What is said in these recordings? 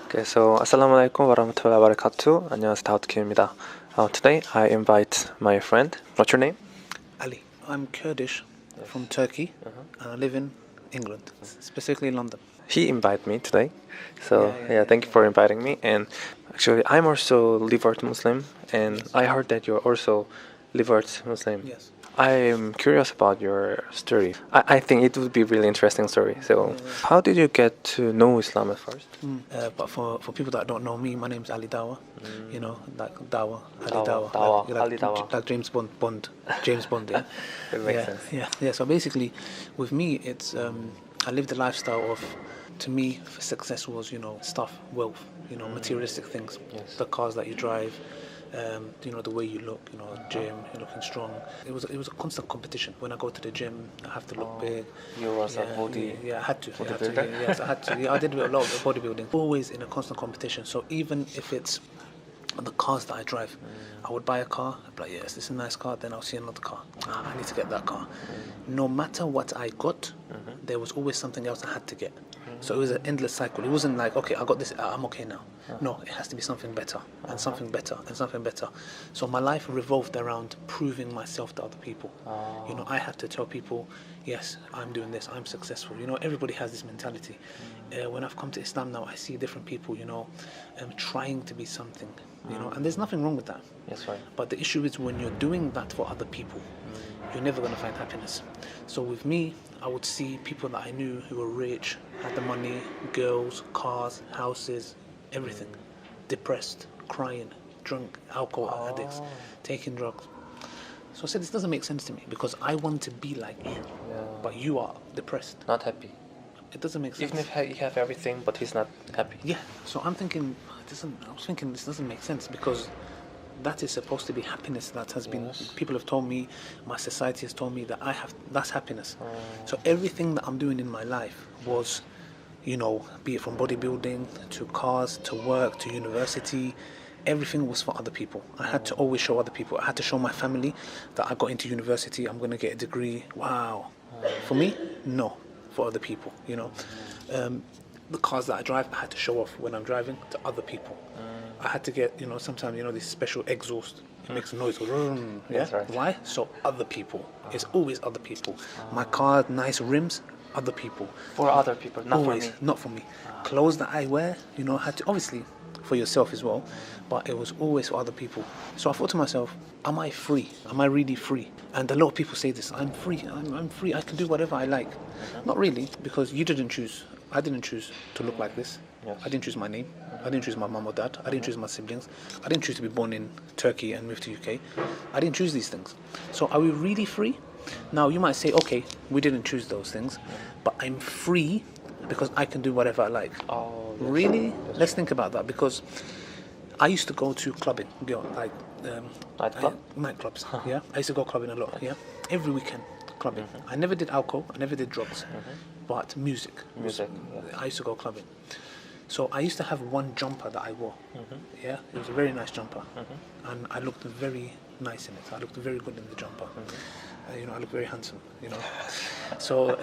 Okay, so Assalamualaikum warahmatullahi wabarakatuh. 안녕하세요, 다우트킴입니다. Today I invite my friend. What's your name? Ali. I'm Kurdish from Turkey and I live in England, specifically London. He invited me today, so Yeah, thank you for inviting me. And actually, I'm also Levert Muslim, and I heard that you're also Levert Muslim. Yes. I'm curious about your story. I think it would be a really interesting story. So, how did you get to know Islam at first? But for people that don't know me, my name's Ali Dawa. You know, like Dawa, Ali Dawa, Dawa, like, Ali Dawa. like James Bond, James Bond. Yeah, It makes sense. Yeah. So basically, with me, it's I lived a lifestyle of, to me, success was stuff, wealth, materialistic things, the cars that you drive. The way you look, gym, you're looking strong. It was a constant competition. When I go to the gym, I have to look big. You was a body. Yeah, I had to. Bodybuilder? Yes, I had to. Yeah, I did a lot of bodybuilding. Always in a constant competition. So even if it's the cars that I drive, I would buy a car. I'd be like, yes, this is a nice car. Then I'll see another car. I need to get that car. No matter what I got, there was always something else I had to get. So it was an endless cycle. It wasn't like, okay, I got this, I'm okay now. No, it has to be something better, and something better, and something better. So my life revolved around proving myself to other people. I had to tell people, yes, I'm doing this, I'm successful. Everybody has this mentality. When I've come to Islam now, I see different people, trying to be something, and there's nothing wrong with that. Yes, right. But the issue is when you're doing that for other people, you're never going to find happiness. So with me, I would see people that I knew who were rich, had the money, girls, cars, houses, everything, depressed, crying, drunk, alcohol addicts, taking drugs. So I said, this doesn't make sense to me because I want to be like you, but you are depressed. Not happy. It doesn't make sense. Even if you have everything, but he's not happy. Yeah, so I was thinking this doesn't make sense because that is supposed to be happiness. That has been, people have told me, my society has told me that that's happiness. So everything that I'm doing in my life was, be it from bodybuilding to cars to work to university, everything was for other people. I had to always show other people. I had to show my family that I got into university, I'm going to get a degree. Wow. For me, no. For other people, the cars that I drive, I had to show off when I'm driving to other people. I had to get, sometimes, this special exhaust. It makes a noise. Yeah? That's right. Why? So other people. It's always other people. My car, nice rims, other people. For other people, not always, for me. not for me. Clothes that I wear, had to, obviously, for yourself as well, but it was always for other people. So I thought to myself, am I free? Am I really free? And a lot of people say this, I'm free, I'm free, I can do whatever I like. Not really, because you didn't choose. I didn't choose to look like this. Yes. I didn't choose my name. I didn't choose my mum or dad. I didn't choose my siblings. I didn't choose to be born in Turkey and move to UK. I didn't choose these things. So are we really free? Now you might say, okay, we didn't choose those things, but I'm free because I can do whatever I like. Oh, really? Let's think about that, because I used to go to clubbing, nightclubs. Yeah, I used to go clubbing a lot. Yeah, every weekend clubbing. I never did alcohol. I never did drugs, but music. I used to go clubbing. So I used to have one jumper that I wore. Yeah, it was a very nice jumper, and I looked very nice in it. I looked very good in the jumper. I looked very handsome. So,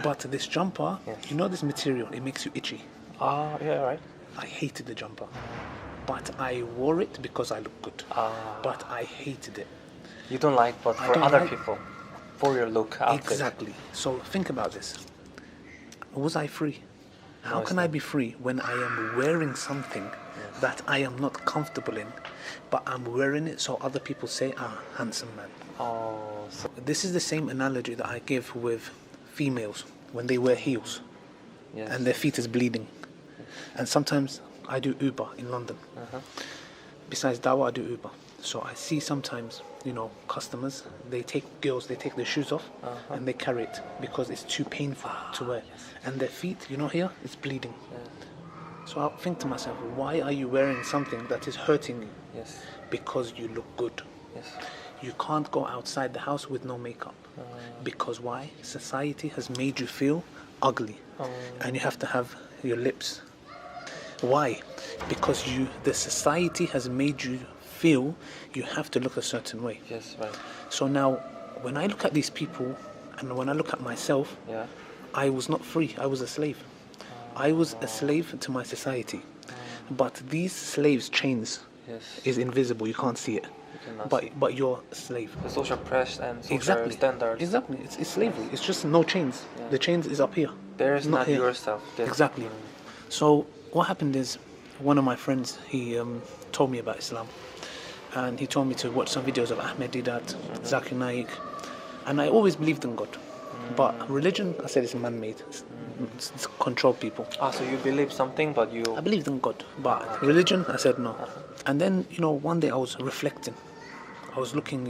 but this jumper, this material, it makes you itchy. Yeah, right. I hated the jumper, but I wore it because I looked good. But I hated it. You don't like, but for other people, for your look, outfit. Exactly. So think about this. Was I free? How can I be free when I am wearing something that I am not comfortable in, but I'm wearing it so other people say, handsome man. So This is the same analogy that I give with females when they wear heels and their feet is bleeding. And sometimes I do Uber in London. Besides Dawa, I do Uber. So I see sometimes, customers, they take their shoes off and they carry it because it's too painful to wear. And their feet, here, it's bleeding. So I think to myself, why are you wearing something that is hurting you? Yes. Because you look good. Yes. You can't go outside the house with no makeup. Because why? Society has made you feel ugly. And you have to have your lips. Why? Because the society has made you feel you have to look a certain way. Yes, right. So now, when I look at these people, and when I look at myself, I was not free. I was a slave. I was a slave to my society. But these slaves' chains Yes. is invisible. You can't see it. cannot see. But you're a slave. The social press and social Exactly. standards. Exactly. It's slavery. It's just no chains. Yeah. The chains is up here. There is not here. yourself. Exactly. So what happened is, one of my friends, he told me about Islam, and he told me to watch some videos of Ahmed Didat, Zakir Naik, and I always believed in God. But religion, I said, it's man-made. It's control people. Ah, so you believe something, but you. I believed in God, but religion, I said no. And then, one day I was reflecting. I was looking,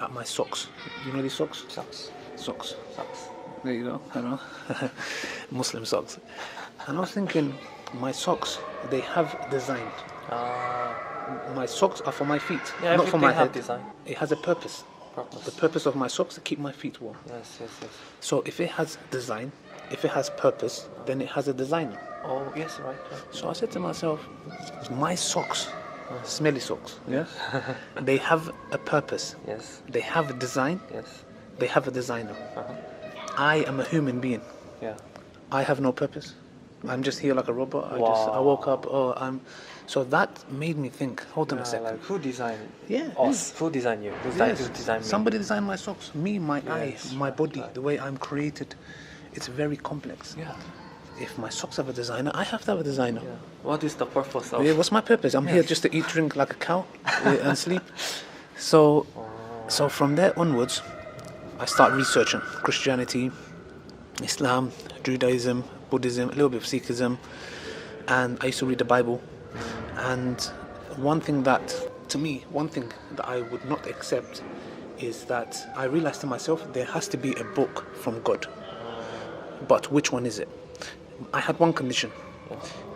at my socks. You know these socks? Sucks. Socks. Sucks. There you go. I know. Muslim socks. And I was thinking, my socks, they have design. My socks are for my feet, Yeah, not for my everything have head. design. It has a purpose. The purpose of my socks to keep my feet warm. Yes, yes, yes. So if it has design, if it has purpose, then it has a designer. Oh, yes, right. So I said to myself, my socks, smelly socks, yes, they have a purpose. Yes. They have a design. Yes. They have a designer. Uh-huh. I am a human being. Yeah. I have no purpose. I'm just here like a robot. I Wow. woke up. So that made me think. Hold on a Yeah, second. like who designed Yeah, us? Who designed you? Who Yes. designed me? Somebody designed my socks. Me, my eye, Yes, my right, body, right. the way I'm created. It's very complex. Yeah. If my socks have a designer, I have to have a designer. Yeah. What is the purpose of? Yeah, what's my purpose? I'm here just to eat, drink like a cow, and sleep. So from there onwards, I start researching Christianity, Islam, Judaism, Buddhism, a little bit of Sikhism, and I used to read the Bible. And one thing that I would not accept is that I realized to myself there has to be a book from God. But which one is it? I had one condition.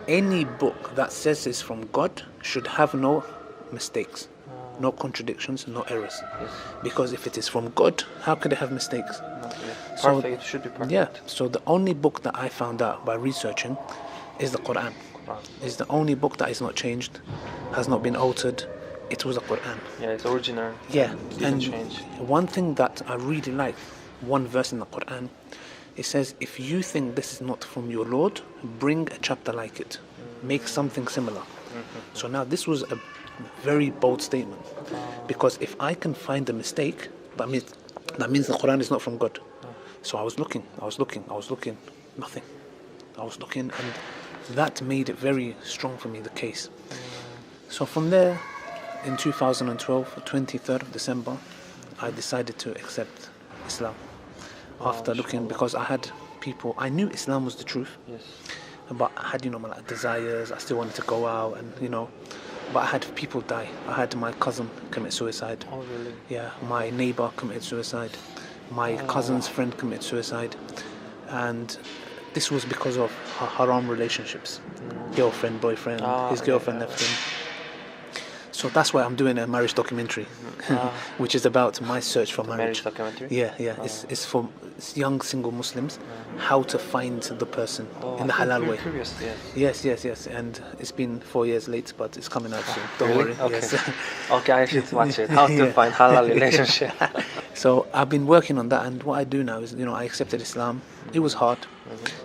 Any book that says it's from God should have no mistakes, no contradictions, no errors. Yes. Because if it is from God, how could it have mistakes? Perfect. It should be perfect. Yeah. So the only book that I found out by researching is the Quran. It's the only book that is not changed, has not been altered. It was the Quran. Yeah, it's original. Yeah. Didn't And change. one thing that I really like, one verse in the Quran, it says, if you think this is not from your Lord, bring a chapter like it. Make something similar. So now this was a very bold statement. Because if I can find a mistake, that means the Quran is not from God. So I was looking, nothing. I was looking, and that made it very strong for me, the case. So from there, in 2012, 23rd of December, I decided to accept Islam. After looking, because I had people, I knew Islam was the truth. Yes. But I had, my desires. I still wanted to go out, and but I had people die. I had my cousin commit suicide. Oh, really? Yeah, my neighbor committed suicide. My cousin's friend committed suicide, and this was because of haram relationships, girlfriend, boyfriend. His girlfriend left him. So that's why I'm doing a marriage documentary, which is about my search for marriage. Marriage documentary? Yeah. It's for young single Muslims, how to find the person in the halal way. Curious, yes. Yes. And it's been 4 years late, but it's coming out soon. Don't Really? worry. Okay. Yes. Okay, I should watch it. How to find halal relationship. So I've been working on that, and what I do now is, I accepted Islam. It was hard.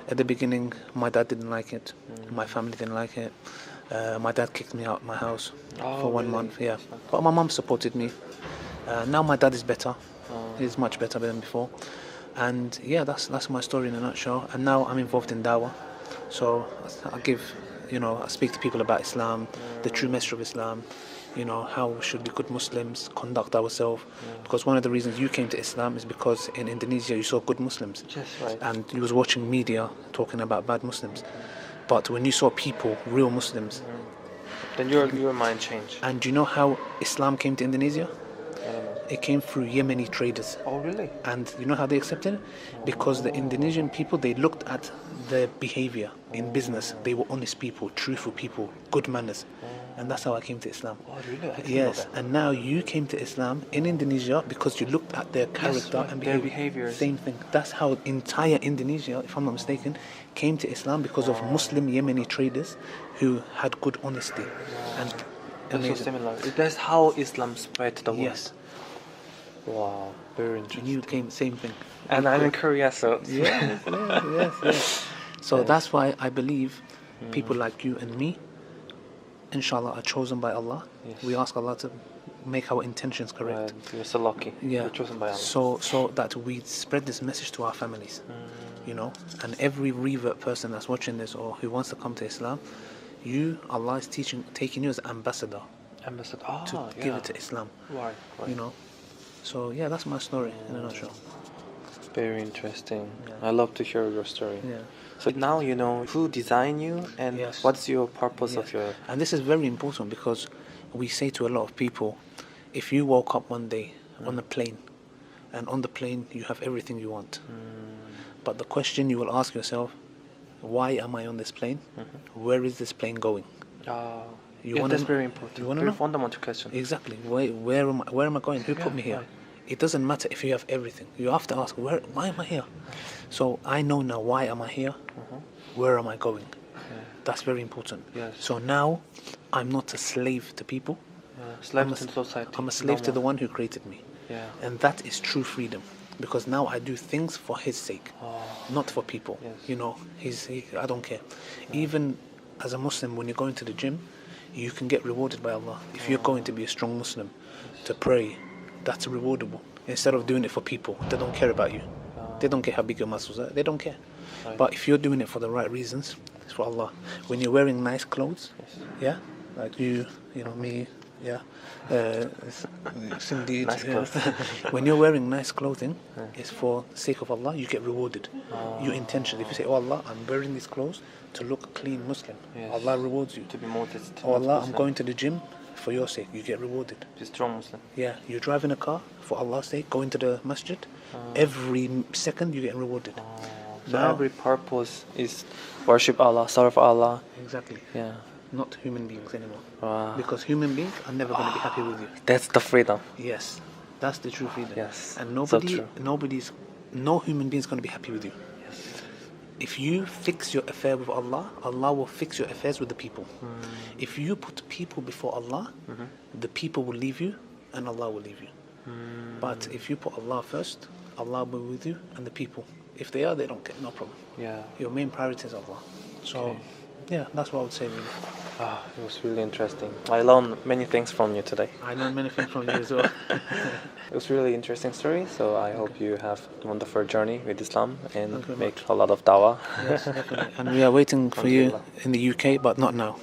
At the beginning, my dad didn't like it. My family didn't like it. My dad kicked me out of my house for 1 month. Yeah, but my mum supported me. Now my dad is better. He's much better than before. And yeah, that's my story in a nutshell. And now I'm involved in Dawah. So I give, I speak to people about Islam, the true message of Islam. How should we good Muslims conduct ourselves? Because one of the reasons you came to Islam is because in Indonesia you saw good Muslims. Yes, right. And you was watching media talking about bad Muslims. But when you saw people, real Muslims, Then your mind changed. and do you know how Islam came to Indonesia? I don't know. It came through Yemeni traders. Oh, really? And you know how they accepted it? Because the Indonesian people, they looked at their behavior in business. They were honest people, truthful people, good manners. And that's how I came to Islam. Oh, really? I didn't Yes, know that. and now you came to Islam in Indonesia because you looked at their character right, and their behavior. behaviors. Same thing. That's how entire Indonesia, if I'm not mistaken, came to Islam because of Muslim Yemeni traders who had good honesty. And That's so amazing. similar. That's how Islam spread to the world. Yes, Wow, very and interesting. you came, same thing. And I'm in Korea, so Yes. So Yes. that's why I believe people like you and me, inshallah, are chosen by Allah. Yes. We ask Allah to make our intentions correct. You're so lucky. Yeah. You're chosen by Allah. So that we spread this message to our families, you know, and every revert person that's watching this or who wants to come to Islam, Allah is taking you as ambassador Ambassador. to give it to Islam, Right. you know. So yeah, that's my story in a nutshell. Very interesting. Yeah. I love to hear your story. Yeah. So now you know who designed you and Yes. what's your purpose Yes. of your. And this is very important because we say to a lot of people, if you woke up one day on a plane, and on the plane you have everything you want, but the question you will ask yourself, why am I on this plane? Where is this plane going? You wanna That's know? very important. You wanna Very know? fundamental question. Exactly. Where am I going? Who put me here? right. It doesn't matter if you have everything. You have to ask, why am I here? So I know now, why am I here? Where am I going? That's very important. Yes. So now I'm not a slave to people. Slave to society. I'm a slave to the one who created me. Yeah. And that is true freedom. Because now I do things for his sake, not for people. Yes. You know, I don't care. Even as a Muslim, when you're going to the gym, you can get rewarded by Allah. If you're going to be a strong Muslim, to pray, that's rewardable. Instead of doing it for people, they don't care about you. They don't care how big your muscles are. They don't care. Right. But if you're doing it for the right reasons, it's for Allah. When you're wearing nice clothes, yeah, like you know me, yeah, it's indeed. Nice clothes. When you're wearing nice clothing, it's for the sake of Allah. You get rewarded. You intentionally. If you say, "Oh Allah, I'm wearing these clothes to look a clean Muslim," Yes. Allah rewards you. To be modest. Oh Allah, I'm going to the gym for your sake. You get rewarded. Be strong Muslim. Yeah, you're driving a car for Allah's sake, going to the masjid. Every second you get rewarded. So Now- every purpose is worship Allah, serve Allah. Exactly. Yeah. Not human beings anymore. Wow. Because human beings are never going to be happy with you. That's the freedom. Yes, that's the true freedom. Yes, And so true. no human being is going to be happy with you. Yes. If you fix your affair with Allah, Allah will fix your affairs with the people. If you put people before Allah, the people will leave you and Allah will leave you. But if you put Allah first, Allah will be with you and the people. If they are, they don't get no problem. Yeah. Your main priority is Allah. So, Okay. yeah, that's what I would say really. It was really interesting. I learned many things from you today. I learned many things from you as well. It was really interesting story. So I hope you have a wonderful journey with Islam and Thank you very make a lot of dawah. Yes, definitely. And we are waiting for you in the UK, but not now.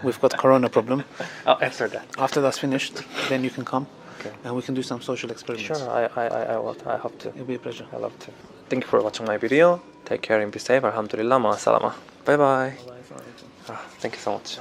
We've got Corona problem. After that. After that's finished, then you can come, Okay. and we can do some social experiments. Sure, I will. I hope to. It'll be a pleasure. I love to. Thank you for watching my video. Take care and be safe. Alhamdulillah. Ma salama. Bye bye. Thank you so much.